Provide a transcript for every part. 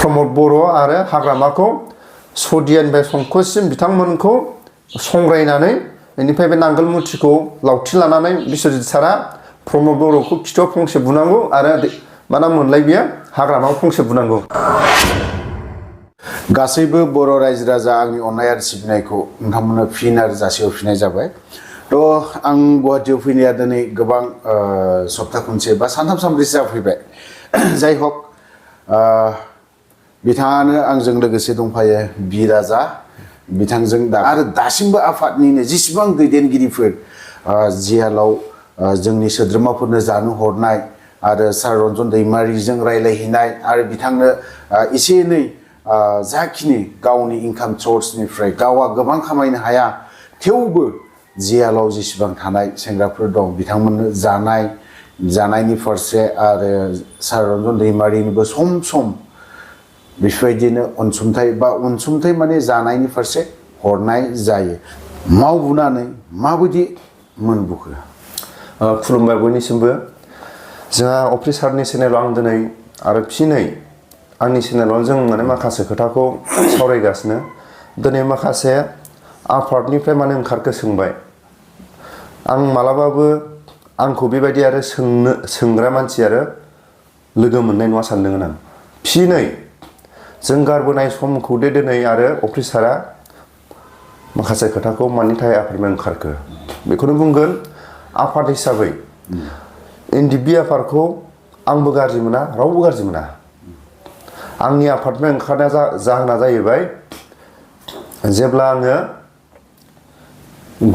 प्रमद बर' आरो हाग्रामाखौ सदियानिफ्राय संकससिम बिथांमोनखौ संग्रायनानै बेनिफ्राय बे नांगोल मुथिखौ लावथि लानानै बिश्वजित सारा प्रमद बर'खौ खिथुआव फंसे बुनांगौ आरो मा नाम मोनलाय बियो हाग्रामाखौ फंसे बुनांगौ। गासैबो बर' रायजो राजा आंनि अननाय आरो सिबिनायखौ नोंथांमोननो फिन आरो जासिहरफिननाय जाबाय। थ' आं गुवाहाटियाव फैनाया दिनै गोबां सप्ता खनसे बा सानथाम सानब्रैसो जाफैबाय। जाय हक बिथाङानो आंजों लोगोसे दंफायो बि राजा बिथांजों आरो दासिमबो आफादनिनो जेसेबां दैदेनगिरिफोर जियालाव जोंनि सोद्रोमाफोरनो जानो हरनाय आरो सार रन्जन दैमारिजों रायलायहैनाय आरो बिथांनो एसे एनै जाखिनि गावनि इनकाम सर्सनिफ्राय गावा गोबां खामायनो हाया थेवबो जियालाव जेसेबां थानाय सेंग्राफोर दं बिथांमोननो जानायनि फारसे आरो सार रन्जन दैमारिनोबो सम सम बेफोरबायदिनो अनसुंथाइ माने जानायनि फारसे हरनाय जायो। मावबोनानै माबायदि मोनबोखो? खुलुमबाय बयनिसिमबो। जोंहा अफिसारनि चेनेलाव आं दिनै आरो फिनै आंनि चेनेलाव जों माने माखासे खोथाखौ सावरायगासिनो। दिनै माखासे आफादनिफ्राय माने ओंखारखो सोंबाय। आं मालाबाबो आंखौ बेबायदि आरो सोंग्रा मानसि आरो लोगो मोननाय नङा सानदोंमोन आं। फिनै जों गारबोनाय समखौ दिनै आरो अफिसारा माखासे खोथाखौ मानि थाखाय आफादनिफ्राय ओंखारखो बेखौनो बुंगोन। आफाद हिसाबै एनडिबि आफादखौ आंबो गाज्रि मोना रावबो गाज्रि मोना। आंनि आफादनिफ्राय ओंखारनाया जाहोना जाहैबाय जेब्ला आङो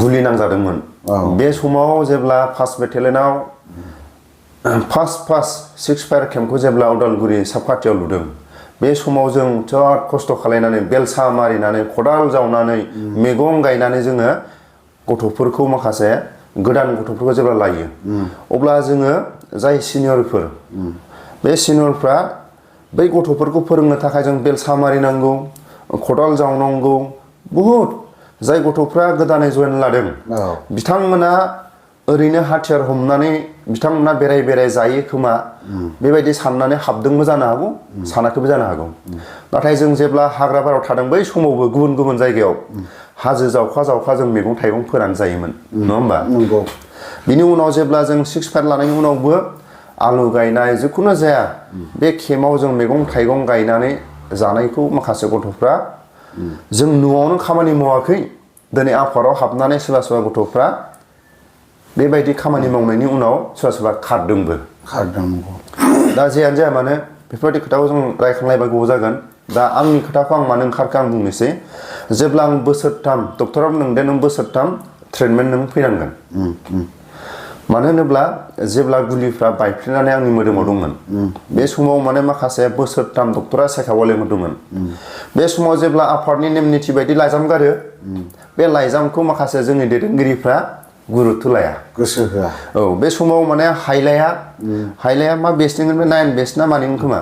गुलि नांजादोंमोन बे समाव जेब्ला 1st बेटेलियनाव फार्स्ट 6 फायार केम्पखौ जेब्ला उदालगुरि साबखाथियाव लुदों बे समाव जों बिराद खस्थ' खालायनानै बेलसा मारिनानै खदाल जावनानै मैगं गायनानै जोङो गथ'फोरखौ माखासे गोदान गथ'फोरखौ जेब्ला लायो अब्ला जोङो जाय सिनियरफोर बे सिनियरफ्रा बै गथ'फोरखौ फोरोंनो थाखाय जों बेलसा मारिनांगौ खदाल जावनांगौ बहुद जाय गथ'फ्रा गोदानै जयेन लादों बिथांमोना ओरैनो हाथियार हमनानै बिथांमोना बेराय जायो खोमा बेबायदि साननानै हाबदोंबो जानो हागौ सानाखैबो जानो हागौ। नाथाय जों जेब्ला हाग्राबारियाव थादों बै समावबो गुबुन जायगायाव हाजो जावखा जों मैगं थाइगं फोनानै जायोमोन नङा होमबा? नंगौ। बिनि उनाव जेब्ला जों 6 फायार लानायनि उनावबो आलु गायनाय जिखुनु जाया बे केम्पआव जों मैगं थाइगं गायनानै जानायखौ माखासे गथ'फ्रा जों न'आवनो खामानि मावाखै दिनै आफादाव हाबनानै सोरबा गथ'फ्रा बेबायदि खामानि मावनायनि उनाव सोरबा खारदोंबो। दा जेयानो जाया मानो बेफोरबायदि खोथाखौ जों रायखांलायबा गोबाव जागोन। दा आंनि खोथाखौ आं मानो ओंखारखो आं बुंनोसै। जेब्ला आं बोसोरथाम डक्टरा बुंदों दे नों बोसोरथाम ट्रिटमेन्ट नों फैनांगोन। मानो होनोब्ला जेब्ला गुलिफ्रा बायफ्लेनानै आंनि मोदोमाव दंमोन बे समाव माने माखासे बोसोरथाम डक्टरा चेकआपआव लिंहरदोंमोन। बे समाव जेब्ला आफादनि नेम निथि बायदि लाइजाम गारो बे लाइजामखौ माखासे जोंनि दैदेनगिरिफ्रा गुरुत्थ लाया गोसो होआ। औ बे समाव माने हाइलाया मा बेसनिमोन बे 9 बेस ना मानिमोन खोमा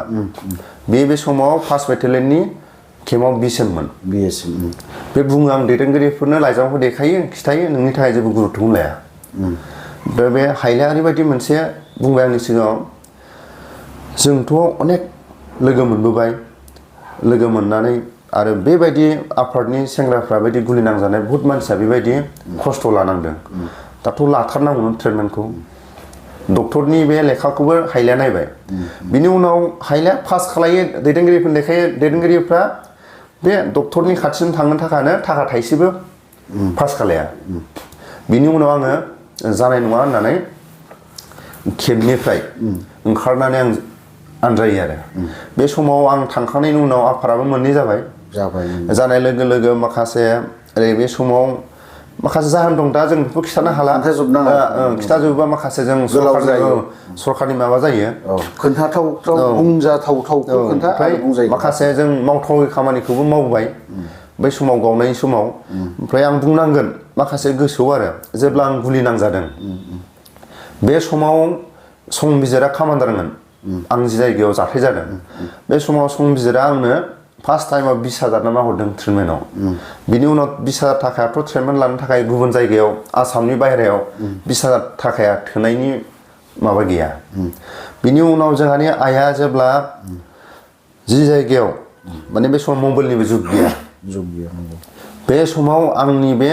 बे समाव 1st बेटेलियननि केम्पआव बिएसएममोन। बे बुङो आं दैदेनगिरिफोरनो लाइजामखौ देखायो खिथायो नोंनि थाखाय जेबो गुरुत्थखौनो लाया। बे हाइलाया ओरैबायदि मोनसे बुंबाय आंनि सिगाङाव जोंथ' अनेक लोगो मोनबोबाय लोगो मोननानै आरो बेबायदि आफादनि सेंग्राफ्रा बायदि गुलि नांजानाय बहुत मानसिया बेबायदि खस्थ' लानांदों। दाथ' लाथारनांगौमोन ट्रिटमेन्टखौ डक्टरनि बे लेखाखौबो हाइलाया नायबाय। बिनि उनाव हाइलाया पास खालायो दैदेनगिरिफोरनो देखायो दैदेनगिरिफ्रा बे डक्टरनि खाथिसिम थांनो थाखायनो थाखा थाइसेबो पास खालाया। बिनि उनाव आङो जानाय नङा होननानै केम्पनिफ्राय ओंखारनानै आं आनजायो आरो बे समाव आं थांखांनायनि उनाव आफादाबो मोननै जाबाय जानाय लोगो माखासे बे समाव माखासे जाहोन दं दा जों बेखौ खिथानो हाला खिथाजोबोबा माखासे जों सरखारनि माबा जायो माखासे जों मावथावै खामानिखौबो मावबाय बै समाव गावनाय समाव। ओमफ्राय आं बुंनांगोन माखासे गोसोआव आरो जेब्ला आं गुलि नांजादों बे समाव संबिजिरा कामान्डारमोन आं जि जायगायाव जाथाय जादों बे समाव संबिजिरा आंनो फार्स्ट टाइमाव 20,000 नामा हरदों ट्रिटमेन्टआव। बिनि उनाव 20,000 थाखायाथ' ट्रिटमेन्ट लानो थाखाय गुबुन जायगायाव आसामनि बाहेरायाव 20,000 थाखाया थोनायनि माबा गैया। बिनि उनाव जोंहानि आइया जेब्ला जि जायगायाव माने बे समाव मबाइलनिबो जुग गैया बे समाव आंनि बे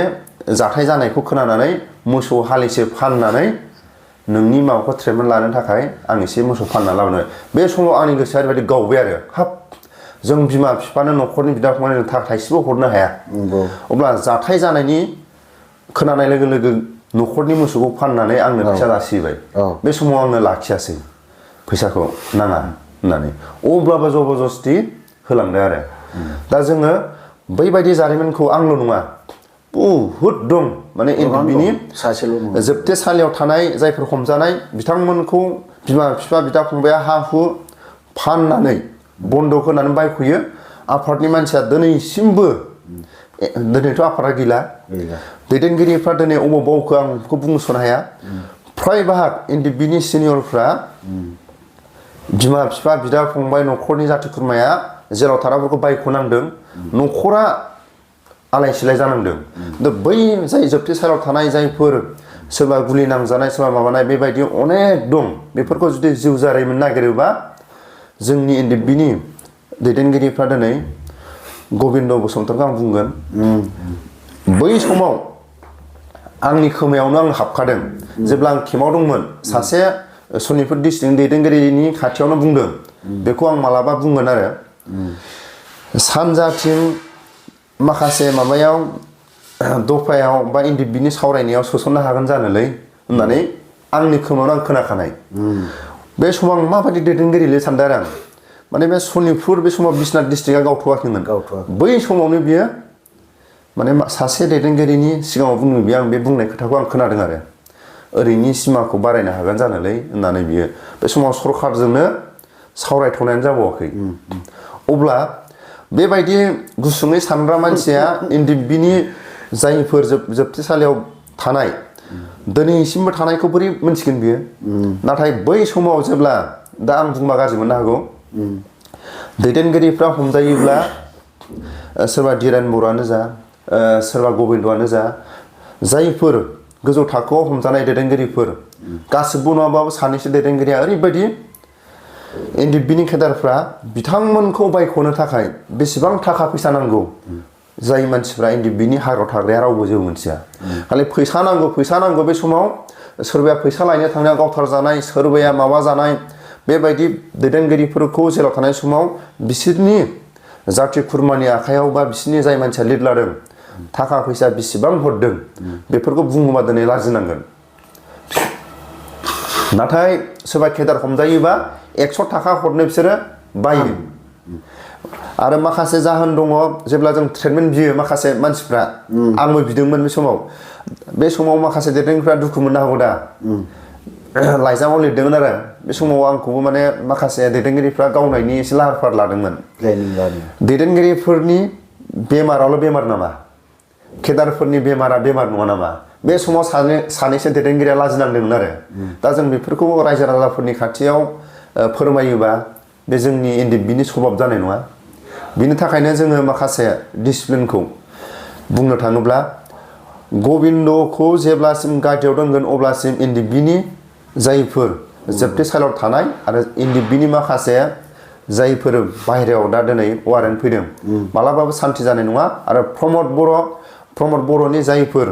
जाथाय जानायखौ खोनानानै मोसौ हालिसे फाननानै नोंनि माबाखौ ट्रिटमेन्ट लानो थाखाय आं एसे मोसौ फानना लाबोनो बे समाव आंनि गोसोआ ओरैबायदि गावबाय आरो हाब जों बिमा बिफानो न'खरनि बिदा फंबायनो थाखा थाइसेबो हरनो हाया अब्ला जाथाय जानायनि खोनानाय लोगो लोगो न'खरनि मोसौखौ फाननानै आंनो फैसा जासिबाय बे समाव आंनो लाखियासै फैसाखौ नाङा होननानै अब्लाबो जबरदस्ति होलांदों आरो दा जोङो बैबायदि जारिमिनखौ आंल' नङा बहुद दं माने बिनि जोबथेसालियाव थानाय जायफोर हमजानाय बिथांमोनखौ बिमा बिफा बिदा फंबाया हा हु फाननानै बन्दक होनानै बायख'यो आफादनि मानसिया दिनैसिमबो दिनैथ' आफादा गैला दैदेनगिरिफ्रा दिनै अबाव बावखो आं बेखौ बुंस'नो हाया फ्राय बाहाग बिनि सिनियरफ्रा बिमा बिफा बिदा फंबाय न'खरनि जाथि खुरमाया जेराव थाराफोरखौ बायख'नांदों न'खरा आलाय सिलाय जानांदों दा बै जाय जोबथेसालियाव थानाय जायफोर सोरबा गुलि नांजानाय सोरबा माबानाय बेबायदि अनेक दं बेफोरखौ जुदि जिउ जारिमिन नागिरोबा जोंनि बिनि दैदेनगिरिफ्रा दिनै गबिन्द बसुमतारिखौ आं बुंगोन बै समाव आंनि खोमायावनो आं हाबखादों जेब्ला आं केम्पआव दंमोन सासे सनितपुर डिस्ट्रिक्टनि दैदेनगिरिनि खाथियावनो बुंदों बेखौ आं मालाबा बुंगोन आरो सानजाथिं माखासे माबायाव दफायाव बा बिनि सावरायनायाव सोसननो हागोन जानोलै होननानै आंनि खोमायावनो आं खोनाखानाय बे समाव आं माबायदि दैदेनगिरिलै सानदों आरो आं माने बे सनितपुर बे समाव बिश्वनाथ डिस्ट्रिक्टआ गावथ'वाखैमोन बै समावनो बियो माने सासे दैदेनगिरिनि सिगाङाव बुङो बियो आं बे बुंनाय खोथाखौ आं खोनादों आरो ओरैनि सिमाखौ बारायनो हागोन जानोलै होननानै बियो बे समाव सरखारजोंनो सावरायथ'नायानो जाबावाखै अब्ला बेबायदि गुसुङै सानग्रा मानसिया बिनि जायफोर जोबथेसालियाव थानाय दिनैसिमबो थानायखौ बोरै मोनथिगोन बियो नाथाय बै समाव जेब्ला दा आं बुंबा गाज्रि मोननो हागौ दैदेनगिरिफ्रा हमजायोब्ला सोरबा धिरेन बर'आनो जा सोरबा गबिन्दआनो जा जायफोर गोजौ थाखोआव हमजानाय दैदेनगिरिफोर गासिबो नङाबाबो सानैसो दैदेनगिरिया ओरैबायदि बिनि केडारफ्रा बिथांमोनखौ बायख'नो थाखाय बेसेबां थाखा फैसा नांगौ जाय मानसिफ्रा बिनि हाग्रायाव थाग्राया रावबो जेबो मोनथिया खालि फैसा नांगौ बे समाव सोरबाया फैसा लायनो थांनायाव गावथार जानाय सोरबाया माबा जानाय बेबायदि दैदेनगिरिफोरखौ जेराव थानाय समाव बिसोरनि जाथि खुरमानि आखायाव बा बिसोरनि जाय मानसिया लिड लादों थाखा फैसा बेसेबां हरदों बेफोरखौ बुङोबा दिनै लाजिनांगोन नाथाय सोरबा केडार हमजायोबा 100 थाखा हरनो बिसोरो बायो आरो माखासे जाहोन दङ जेब्ला जों ट्रिटमेन्ट बियो माखासे मानसिफ्रा आंबो बिदोंमोन बे समाव माखासे दैदेनगिरिफ्रा दुखु मोननो हागौ दा लाइजामाव लिरदोंमोन आरो बे समाव आंखौबो माने माखासे दैदेनगिरिफ्रा गावनायनि एसे लाहार फाहार लादोंमोन दैदेनगिरिफोरनि बेमाराल' बेमार नामा केडारफोरनि बेमारा बेमार नङा नामा बे समाव सानैसो दैदेनगिरिया लाजिनांदोंमोन आरो दा जों बेफोरखौ रायजो राजाफोरनि खाथियाव फोरमायोबा बे जोंनि बिनि सभाब जानाय नङा बिनि थाखायनो जोङो माखासे डिसिप्लिनखौ बुंनो थाङोब्ला गबिन्दखौ जेब्लासिम गादियाव दोनगोन अब्लासिम बिनि जायफोर जोबथेसालियाव थानाय आरो बिनि माखासे जायफोर बाहेरायाव दा दिनै वारेन्ट फैदों मालाबाबो सान्थि जानाय नङा आरो प्रमद बर'नि जायफोर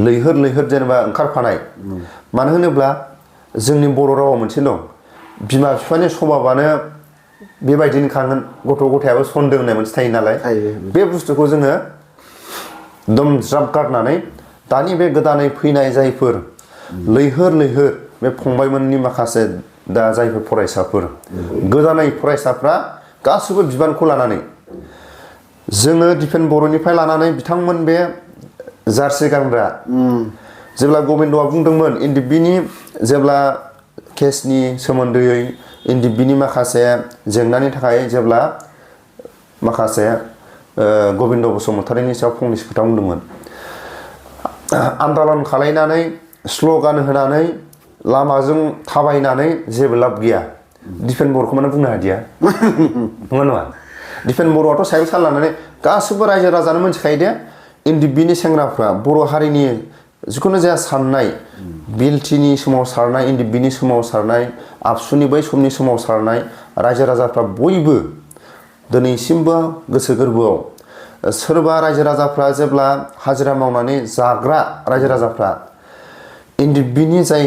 लैहोर जेनेबा ओंखारफानाय मानो होनोब्ला जोंनि बर' रावाव मोनसे दं बिमा बिफानि सभाबानो बेबायदिनो खाङोन गथ' गथायाबो सनदों होननाय मोनसे थायो नालाय बे बुस्थुखौ जोङो एकदम ज्राब गारनानै दानि बे गोदानै फैनाय जायफोर लैहोर बे फंबायमोननि माखासे दा जायफोर फरायसाफोर गोदानै फरायसाफ्रा गासैबो बिबानखौ लानानै जोङो दिफेन बर'निफ्राय लानानै बिथांमोन बे जार्सि गानग्रा जेब्ला गबिन्दआ बुंदोंमोन बिनि जेब्ला केसनि सोमोन्दैयै बिनि माखासे जेंनानि थाखाय जेब्ला माखासे गबिन्द बसुमतारिनि सायाव फंनैसो खोथा बुंदोंमोन आन्दालन खालायनानै स्ल'गान होनानै लामाजों थाबायनानै जेबो लाब गैया दिफेन बर'खौ माने बुंनो हादिया नङा दिफेन बर'आथ' साइकेल सालायनानै गासिबो रायजो राजानो मोनथिखायो दे बिनि सेंग्राफ्रा बर' हारिनि जिखुनु जाया साननाय बिलटिनि सोमावसारनाय बिनि सोमावसारनाय आबसुनि बै समनि सोमावसारनाय रायजो राजाफ्रा बयबो दिनैसिमबो गोसो गोरबोआव सोरबा रायजो राजाफ्रा जेब्ला हाजिरा मावनानै जाग्रा रायजो राजाफ्रा बिनि जाय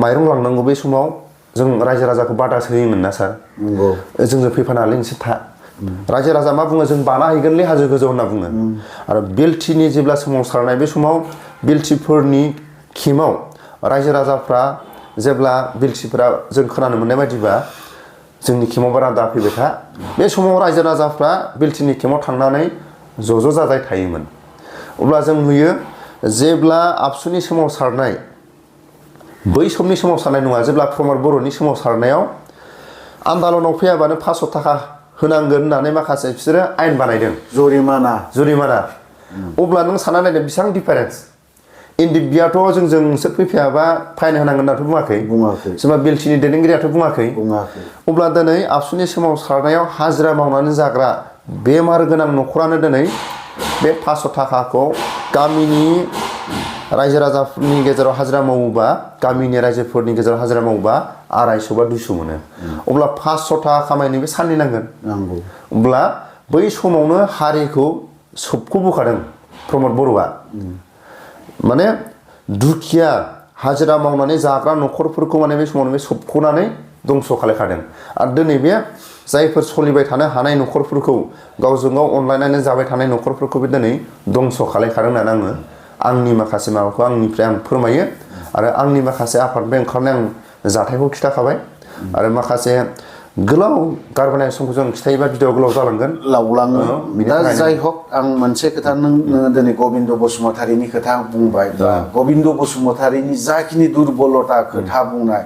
माइरं लांनांगौ बे समाव जों रायजो राजाखौ बादासो होयोमोन ना सार जोंनो फैफानो हालै नोंसोर था रायजो राजा मा बुङो जों बाना हैगोनलै हाजो गोजौ होनना बुङो आरो बेलथिनि जेब्ला सोमावसारनाय बे समाव बेलथिफोरनि खेमाव रायजो राजाफ्रा जेब्ला बेलथिफोरा जों खोनानो मोननाय बायदिबा जोंनि खेमाव बारा दा फैबाय था बे समाव रायजो राजाफ्रा बेलथिनि खेमाव थांनानै ज' जाजाय थायोमोन अब्ला जों नुयो जेब्ला आबसुनि सोमावसारनाय बै समनि सोमावसारनाय नङा जेब्ला प्रमद बर'नि सोमावसारनायाव आन्दालनाव फैयाबानो 500 थाखा होनांगोन होननानै माखासे बिसोरो आयेन बानायदों जुरिमाना अब्ला नों सानना नायदो बेसेबां डिफारेन्स बियाथ' जोंजों नोंसोर फैफायाबा फाइन होनांगोन होननाथ' बुङाखै सोरबा बेलथिनि दैदेनगिरियाथ' बुङाखै अब्ला दिनै आबसुनि सोमावसारनायाव हाजिरा मावनानै जाग्रा बेमार गोनां न'खरानो दिनै बे 500 थाखाखौ गामिनि रायजो राजाफोरनि गेजेराव हाजिरा मावोबा गामिनि रायजोफोरनि गेजेराव हाजिरा मावोबा 250 बा 200 मोनो अब्ला 500 थाखा खामायनो बे साननै नांगोन अब्ला बै समावनो हारिखौ सोबख'बोखादों प्रमद बर'आ माने दुखिया हाजिरा मावनानै जाग्रा न'खरफोरखौ माने बे समावनो बे सोबख'नानै दंस' खालायखादों आरो दिनै बे जायफोर सोलिबाय थानो हानाय न'खरफोरखौ गावजों गाव अनलायनानै जाबाय थानाय न'खरफोरखौ बे दिनै दंस' खालायखादों होननानै आंनि माखासे माबाखौ आंनिफ्राय आं फोरमायो आरो आंनि माखासे आफादनिफ्राय ओंखारनाय आं जाथायखौ खिथाखाबाय आरो माखासे गोलाव गारबोनाय समखौ जों खिथायोबा भिडिअ गोलाव जालांगोन लावलाङो दा जाय हक आं मोनसे खोथा नों दिनै गबिन्द बसुमतारीनि खोथा बुंबाय गबिन्द बसुमतारीनि जाखिनि दुरबलता खोथा बुंनाय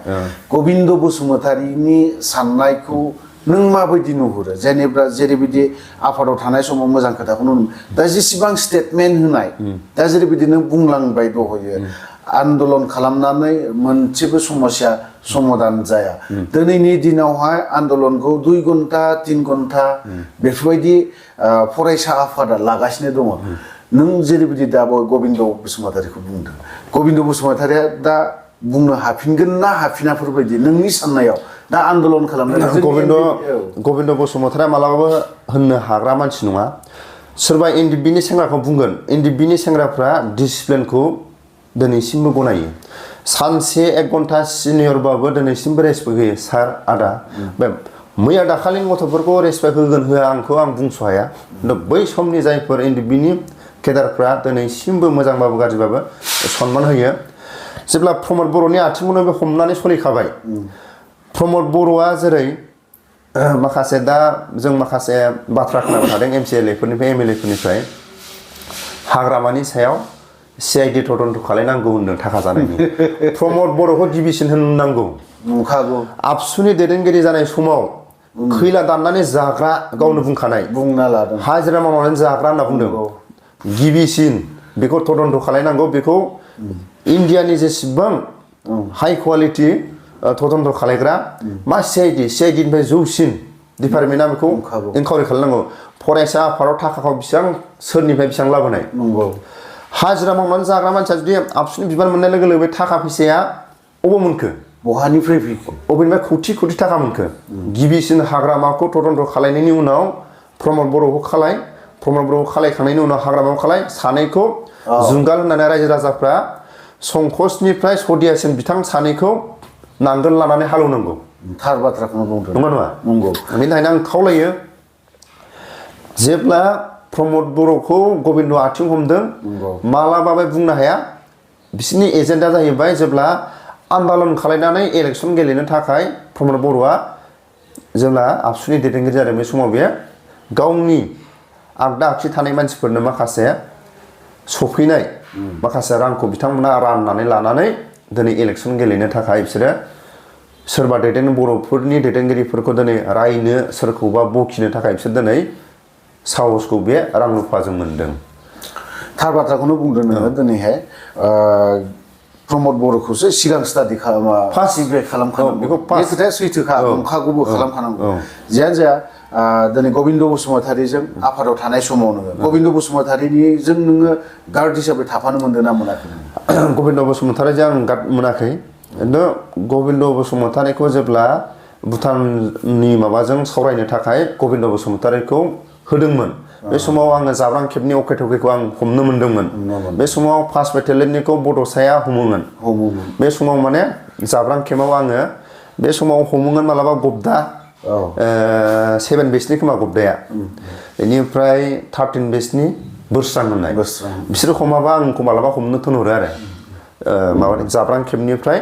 गबिन्द बसुमतारीनि साननायखौ नों माबायदि नुहुरो जेनेबा जेरैबायदि आफादाव थानाय समाव मोजां खोथाखौनो दा जेसेबां स्टेटमेन्ट होनाय दा जेरैबायदि नों बुंलांबाय दहयो आन्दलन खालामनानै मोनसेबो समस्या समाधान जाया दिनैनि दिनावहाय आन्दलनखौ 2 घन्टा 3 घन्टा बेफोरबायदि फरायसा आफादा लागासिनो दङ नों जेरैबायदि दा गबिन्द बसुमतारीखौ बुंदों गबिन्द बसुमतारीया दा बुंनो हाफिनगोन ना हाफिनाफोरबायदि नोंनि साननायाव दा आन्दलन खालामनाय गबिन्द बसुमतारीया मालाबाबो होननो हाग्रा मानसि नङा सोरबा एनडिबिनि सेंग्राखौ बुंगोन एनडिबिनि सेंग्राफ्रा डिसिप्लिनखौ दिनैसिमबो गनायो सानसे 1 घन्टा सिनियरबाबो दिनैसिमबो रेसपेक्ट होयो सार आदा बे मैया दाखालिनि गथ'फोरखौ रेसपेक्ट होगोन होआ आंखौ आं बुंस' हाया बै समनि जायफोर एनडिबिनि केडारफ्रा दिनैसिमबो मोजांबाबो गाज्रिबाबो सनमान होयो जेब्ला प्रमद बर'नि आथिंखौनो बे हमनानै सोलिखाबाय प्रमद बर'आ जेरै माखासे दा जों माखासे बाथ्रा खोनाबाय थादों एमसिएलए फोरनिफ्राय एमएलए फोरनिफ्राय हाग्रामानि सायाव सिआइडि तदन्त खालायनांगौ होनदों थाखा जानायनि प्रमद बर'खौ गिबिसिन होननांगौ नंखागौ आबसुनि दैदेनगिरि जानाय समाव खैला दाननानै जाग्रा गावनो बुंखानाय बुंना लादों हाजिरा मावनानै जाग्रा होनना बुंदों गिबिसिन बेखौ तदन्त खालायनांगौ बेखौ इन्डियानि जेसेबां हाइ क्वालिटि तदन्त खालायग्रा मा सिआइडिनिफ्राय जौसिन डिपार्टमेन्टआ बेखौ इनकुवारि खालामनांगौ फरायसा आफादाव थाखाखौ बेसेबां सोरनिफ्राय बेसेबां लाबोनाय हाजिरा मावनानै जाग्रा मानसिया जुदि आबसुनि बिबान मोननाय लोगो लोगो बे थाखा फैसाया अबाव मोनखो बहानिफ्राय फैखो अबेनिफ्राय कौटि थाखा मोनखो गिबिसिन हाग्रामाखौ तदन्त खालायनायनि उनाव प्रमद बर'खौ खालायखांनायनि उनाव हाग्रामाखौ खालाय सानैखौ जुंगाल होननानै रायजो राजाफ्रा संकसनिफ्राय सदियासिम बिथां सानैखौ नांगोल लानानै हालौनांगौ थार बाथ्राखौनो बुंदों नङा नंगौ बेनि थाखायनो आं खावलायो जेब्ला प्रमद बर'खौ गबिन्द आथिं हमदों मालाबाबो बुंनो हाया बिसोरनि एजेन्डा जाहैबाय जेब्ला आन्दलन खालायनानै इलेक्सन गेलेनो थाखाय प्रमद बर'आ जेब्ला आबसुनि दैदेनगिरि जादों बे समाव बे गावनि आगदा आगसि थानाय मानसिफोरनो माखासे सफैनाय माखासे रांखौ बिथांमोना राननानै लानानै दिनै इलेक्सन गेलेनो थाखाय बिसोरो सोरबा बर'फोरनि दैदेनगिरिफोरखौ दिनै रायनो सोरखौबा बखिनो थाखाय बिसोर दिनै साहसखौ बे रां रुफाजों मोनदों थार बाथ्राखौनो बुंदों नोङो दिनैहाय प्रमद बर'खौसो सिगां स्टाडि खालामखानांगौ बेखौ बे खोथाया सैथोखा नंखागौबो खालामखानांगौ जियानो जाया दिनै गबिन्द बसुमतारीजों आफादाव थानाय समाव नोङो गबिन्द बसुमतारीनिजों नोङो गार्ड हिसाबै थाफानो मोनदों ना मोनाखै गबिन्द बसुमतारीजों आं गार्ड मोनाखै खिन्थु गबिन्द बसुमतारीखौ जेब्ला भुटाननि माबाजों सावरायनो थाखाय गबिन्द बसुमतारीखौ होदोंमोन बे समाव आङो जाब्रां खेबनि अके थकेखौ आं हमनो मोनदोंमोन बे समाव 1 बेटेलियननिखौ बड'साया हमोमोन बे समाव माने जाब्रां खेबाव आङो बे समाव हमोमोन मालाबा गबदा 7 बेचनि खोमा गबदाया बेनिफ्राय 13 बेचनि बोरस्रां होननाय बिसोर हमाबा आंखौ मालाबा हमनो थिनहरो आरो माबा जाब्रां खेबनिफ्राय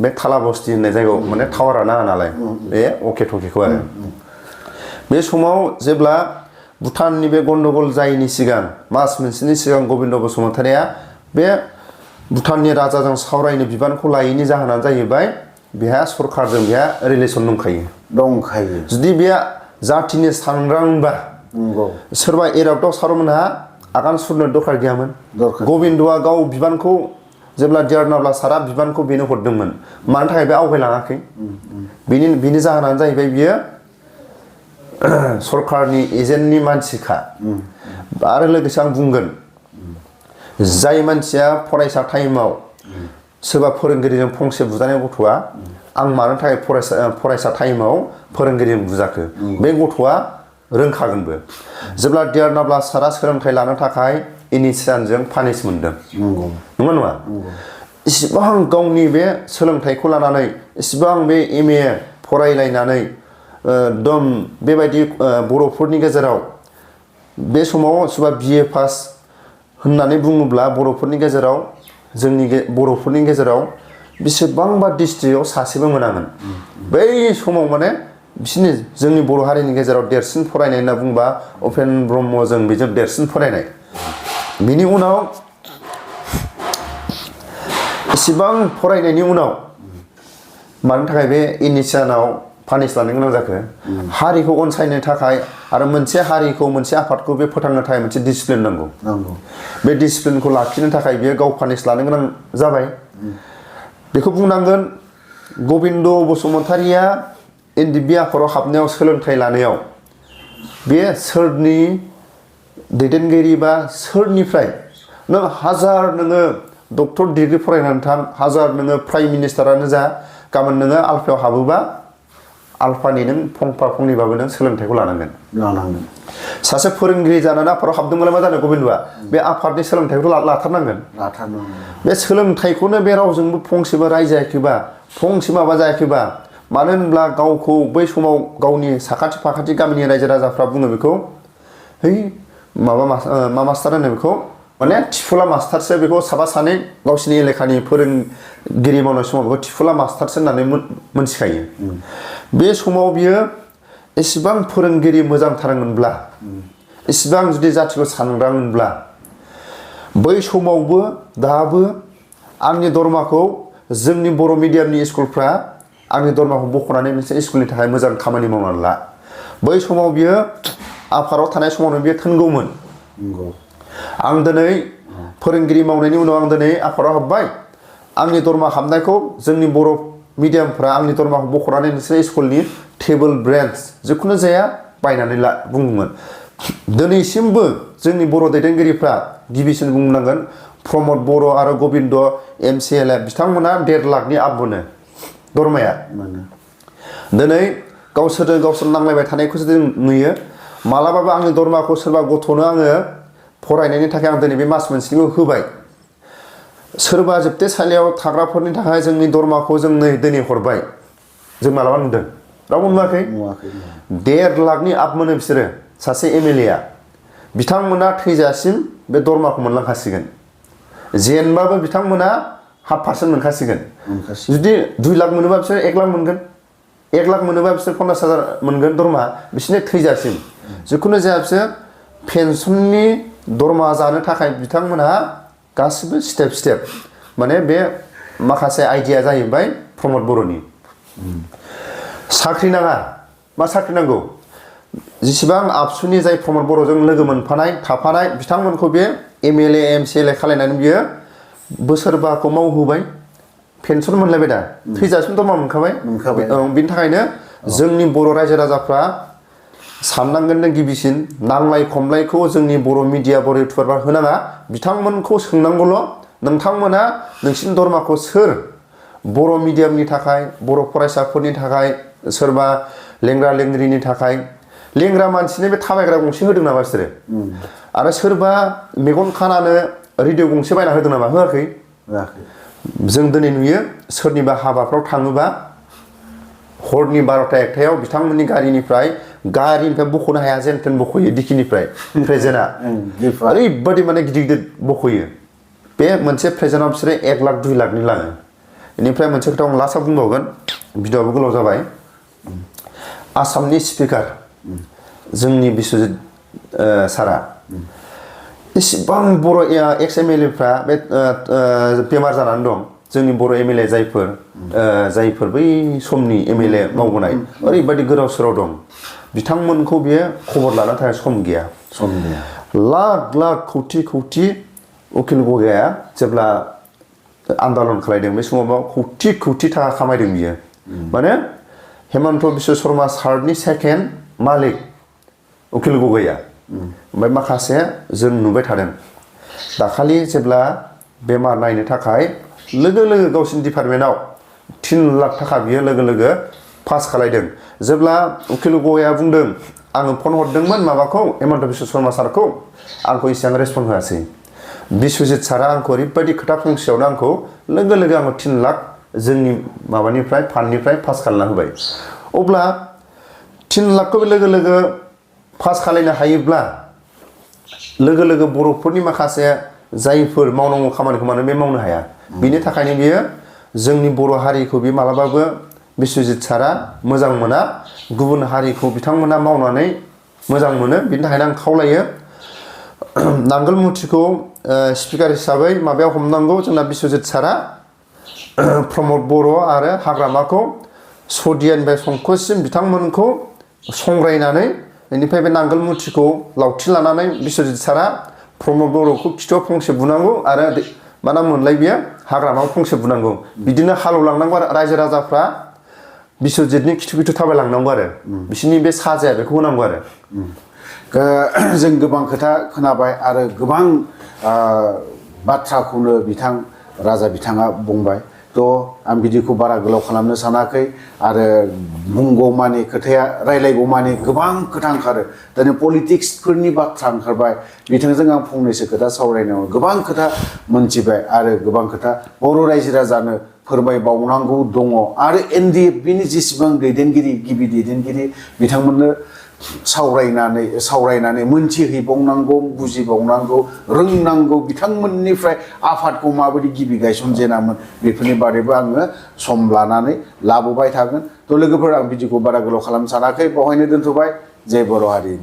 बे थाला बस्ति होननाय जायगायाव माने टावारा नाङा नालाय बे अके थकेखौ आरो बे समाव जेब्ला भुटाननि बे गन्डगल जायैनि सिगां मास मोनसेनि सिगां गबिन्द बसुमतारीया बे भुटाननि राजाजों सावरायनो बिबानखौ लायैनि जाहोनानो जाहैबाय बेहा सरकारजों बेहा रिलेसन दंखायो जुदि बे जातिनि सांग्रांबा सोरबा एरावदाव सारमोनहा आगान सुरनो दरखार गैयामोन गबिन्दआ गाव बिबानखौ जेब्ला देरनाब्ला सारा बिबानखौ बेनो हरदोंमोन मानि थाखाय बे आवगायलाङाखै बिनि जाहोनानो जाहैबाय बियो सरकारनि एजेन्टनि मानसिखा आरो लोगोसे आं बुंगोन जाय मानसिया फरायसा टाइमाव सोरबा फोरोंगिरिजों फंसे बुजानाय गथ'आ आं मानो थाखाय फरायसा टाइमाव फोरोंगिरिजों बुजाखो बे गथ'आ रोंखागोनबो जेब्ला देरनाब्ला सारा सोलोंथाइ लानो थाखाय इनिसियानजों पानिश मोनदों नङा इसिबां गावनि बे सोलोंथाइखौ लानानै इसिबां बे MA फरायलायनानै एकदम बेबायदि बर'फोरनि गेजेराव बे समाव सोरबा BA पास होननानै बुङोब्ला बर'फोरनि गेजेराव जोंनि बर'फोरनि गेजेराव बेसेबांबा डिस्ट्रिक्टआव सासेबो मोनामोन बै समाव माने बिसोरनि जोंनि बर' हारिनि गेजेराव देरसिन फरायनाय होनना बुंबा उपेन ब्रह्मजों बेजों देरसिन फरायनाय बिनि उनाव इसिबां फरायनायनि उनाव मानि थाखाय बे इनिसियानाव पानिश लानो गोनां जाखो हारिखौ अनसायनो थाखाय आरो मोनसे हारिखौ मोनसे आफादखौ बे फोथांनो थाखाय मोनसे डिसिप्लिन नांगौ बे डिसिप्लिनखौ लाखिनो थाखाय बियो गाव पानिश लानो गोनां जाबाय बेखौ बुंनांगोन गबिन्द बसुमतारीया बे आफादाव हाबनायाव सोलोंथाइ लानायाव बे सोरनि दैदेनगिरि बा सोरनिफ्राय नों हाजार नोङो डक्टर डिग्री फरायनानै थां हाजार नोङो प्राइम मिनिस्टारानो जा गाबोन नोङो आलफायाव हाबोबा आलफानि नों फंफा फंनैबाबो नों सोलोंथाइखौ लानांगोन सासे फोरोंगिरि जानानै आफादाव हाबदोंमोनलाय मा जानो गबिन्दआ बे आफादनि सोलोंथाइखौ लाथारनांगोन बे सोलोंथाइखौनो बे रावजोंबो फंसेबो रायजायाखैबा फंसे माबा जायाखैबा मानो होनब्ला गावखौ बै समाव गावनि साखाथि फाखाथि गामिनि रायजो राजाफ्रा बुङो बेखौ है माबा मा मास्टार होनो बेखौ माने थिफुला मास्टारसो बेखौ साबा सानै गावसिनि एलेखानि फोरोंगिरि मावनाय समाव बेखौ थिफुला मास्टारसो होननानै मोनथिखायो बे समाव बियो एसेबां फोरोंगिरि मोजांथारमोनब्ला एसेबां जुदि जाथिखौ सानग्रांमोनब्ला बै समावबो दाबो आंनि दरमाखौ जोंनि बर' मिडियामनि स्कुलफ्रा आंनि दरमाखौ बख'नानै मोनसे स्कुलनि थाखाय मोजां खामानि मावनानै ला बै समाव बियो आफादाव थानाय समावनो बियो थोनगौमोन आं दिनै फोरोंगिरि मावनायनि उनाव आं दिनै आफादाव हाबबाय आंनि दरमा हाबनायखौ जोंनि बर' मिडियामफ्रा आंनि दरमाखौ बख'नानै नोंसोर स्कुलनि टेबोल ब्रेन्च जिखुनु जाया बायनानै ला बुङोमोन दिनैसिमबो जोंनि बर' दैदेनगिरिफ्रा गिबिसिन बुंनांगोन प्रमद बर' आरो गबिन्द MCLA बिथांमोना 1.5 लाखनि आप मोनो दरमाया दिनै गावसोर नांलायबाय थानायखौसो जों नुयो मालाबाबो आंनि दरमाखौ सोरबा गथ'नो आङो फरायनायनि थाखाय आं दिनै बे मास मोनसेनिखौ होबाय सोरबा जोबथेसालियाव थाग्राफोरनि थाखाय जोंनि दरमाखौ जों दिनै हरबाय जों मालाबा नुदों रावबो नुवाखै 1.5 लाखनि आप मोनो बिसोरो सासे MLA बिथांमोना थैजासिम बे दरमाखौ मोनलांखासिगोन जेनबाबो बिथांमोना 0.5% मोनखासिगोन जुदि 2 लाख मोनोबा बिसोर 1 लाख मोनगोन 1 लाख मोनोबा बिसोर 50,000 मोनगोन दरमा बिसोरनो थैजासिम जिखुनु जाया बिसोर पेन्सननि दरमा जानो थाखाय बिथांमोनहा गासिबो स्टेप माने बे माखासे आइडिया जाहैबाय प्रमद बर'नि साख्रि नाङा मा साख्रि नांगौ जेसेबां आबसुनि जाय प्रमद बर'जों लोगो मोनफानाय थाफानाय बिथांमोनखौ बे MLA MCLA खालायनानै बियो बोसोरबाखौ मावहोबाय पेन्सन मोनलायबाय दा थैजासिम दरमा मोनखाबाय बिनि थाखायनो जोंनि बर' रायजो राजाफ्रा साननांगोन गिबिसिन नांलाय खमलायखौ जोंनि बर' मिडिया बर' इउटुबारफ्रा होनाङा बिथांमोनखौ सोंनांगौल' नोंथांमोना नोंसिनि दरमाखौ सोर बर' मिडियामनि थाखाय बर' फरायसाफोरनि थाखाय सोरबा लेंग्रा लेंग्रिनि थाखाय लेंग्रा मानसिनो बे थाबायग्रा गंसे होदों नामा बिसोरो आरो सोरबा मेगन खानानो रेडिअ गंसे बायना होदों नामा होआखै जों दिनै नुयो सोरनिबा हाबाफ्राव थाङोबा हरनि 12टा 1टायाव बिथांमोननि गारिनिफ्राय बख'नो हाया जेन थेन बख'यो डिकिनिफ्राय प्रेजेन्टआ ओरैबादि माने गिदिर गिदिर बख'यो बे मोनसे प्रेजेन्टआव बिसोरो 1 लाख 2 लाखनि लाङो बेनिफ्राय मोनसे खोथा आं लास्टआव बुंबावगोन भिडिअ'आबो गोलाव जाबाय आसामनि स्पिकार जोंनि बिश्वजित सारा इसिबां बर' एक्स एमएलएफ्रा बे बेमार जानानै दं जोंनि बर' एमएलए जायफोर बै समनि एमएलए मावबोनाय ओरैबायदि गोदाव सोराव दं बिथांमोनखौ बियो खबर लानो थाखाय सम गैया लाख लाख कौटि कौटि उकिल गगैया जेब्ला आन्दलन खालायदों बे समाव कौटि कौटि थाखा खामायदों बियो माने हेमन्त बिश्व शर्मा सारनि सेकेन्ड मालिक उकिल गगैया ओमफ्राय माखासे जों नुबाय थादों दाखालि जेब्ला बेमार नायनो थाखाय लोगो लोगो गावसिनि डिपार्टमेन्टआव 3 लाख थाखा बियो लोगो लोगो पास खालायदों जेब्ला उकिल गगैया बुंदों आङो फन हरदोंमोन माबाखौ हेमन्त बिश्व शर्मा सारखौ आंखौ इसेबां रेसपन्स होआसै बिश्वजित सारा आंखौ ओरैबायदि खोथा फंसेयावनो आंखौ लोगो लोगो आंखौ 3 लाख जोंनि माबानिफ्राय फान्डनिफ्राय पास खालामना होबाय अब्ला 3 लाखखौ लोगो लोगो पास खालायनो हायोब्ला लोगो लोगो बर'फोरनि माखासे जायफोर मावनांगौ खामानिखौ मानो बे मावनो हाया बिनि थाखायनो बियो जोंनि बर' हारिखौ बे मालाबाबो बिश्वजित सारा मोजां मोना गुबुन हारिखौ बिथांमोना मावनानै मोजां मोनो बिनि थाखायनो आं खावलायो नांगोल मुथिखौ स्पिकार हिसाबै माबायाव हमनांगौ जोंना बिश्वजित सारा प्रमद बर' आरो हाग्रामाखौ सदियानिफ्राय संकससिम बिथांमोनखौ संग्रायनानै बेनिफ्राय बे नांगोल मुथिखौ लावथि लानानै बिश्वजित सारा प्रमद बर'खौ खिथुआव फंसे बुनांगौ आरो मा नाम मोनलाय बियो हाग्रामाव फंसे बुनांगौ बिदिनो हालेवलांनांगौ आरो रायजो राजाफ्रा बिश्वजितनि खिथु खिथु थाबायलांनांगौ आरो बिसोरनि बे साजाया बेखौ होनांगौ आरो जों गोबां खोथा खोनाबाय आरो गोबां बाथ्राखौनो राजा बिथाङा बुंबाय थ' आं बिदिखौ बारा गोलाव खालामनो सानाखै आरो बुंगौमानि खोथाया रायलायगौमानि गोबां खोथा ओंखारो दिनै पलिटिक्सफोरनि बाथ्रा ओंखारबाय बिथांजों आं फंनैसो खोथा सावरायनायाव गोबां खोथा मोनथिबाय आरो गोबां खोथा बर' रायजो राजानो फोरमायबावनांगौ दङ आरो एनडिएफबिनि जेसेबां गिबि दैदेनगिरि बिथांमोननो सावरायनानै मोनथिहैबावनांगौ बुजिबावनांगौ रोंनांगौ बिथांमोननिफ्राय आफादखौ माबायदि गिबि गायसनजेनामोन बेफोरनि बादैबो आङो सम लानानै लाबोबाय थागोन थ' लोगोफोर आं बिदिखौ बारा गोलाव खालामनो सानाखै बेवहायनो दोनथ'बाय जय बर' हारि।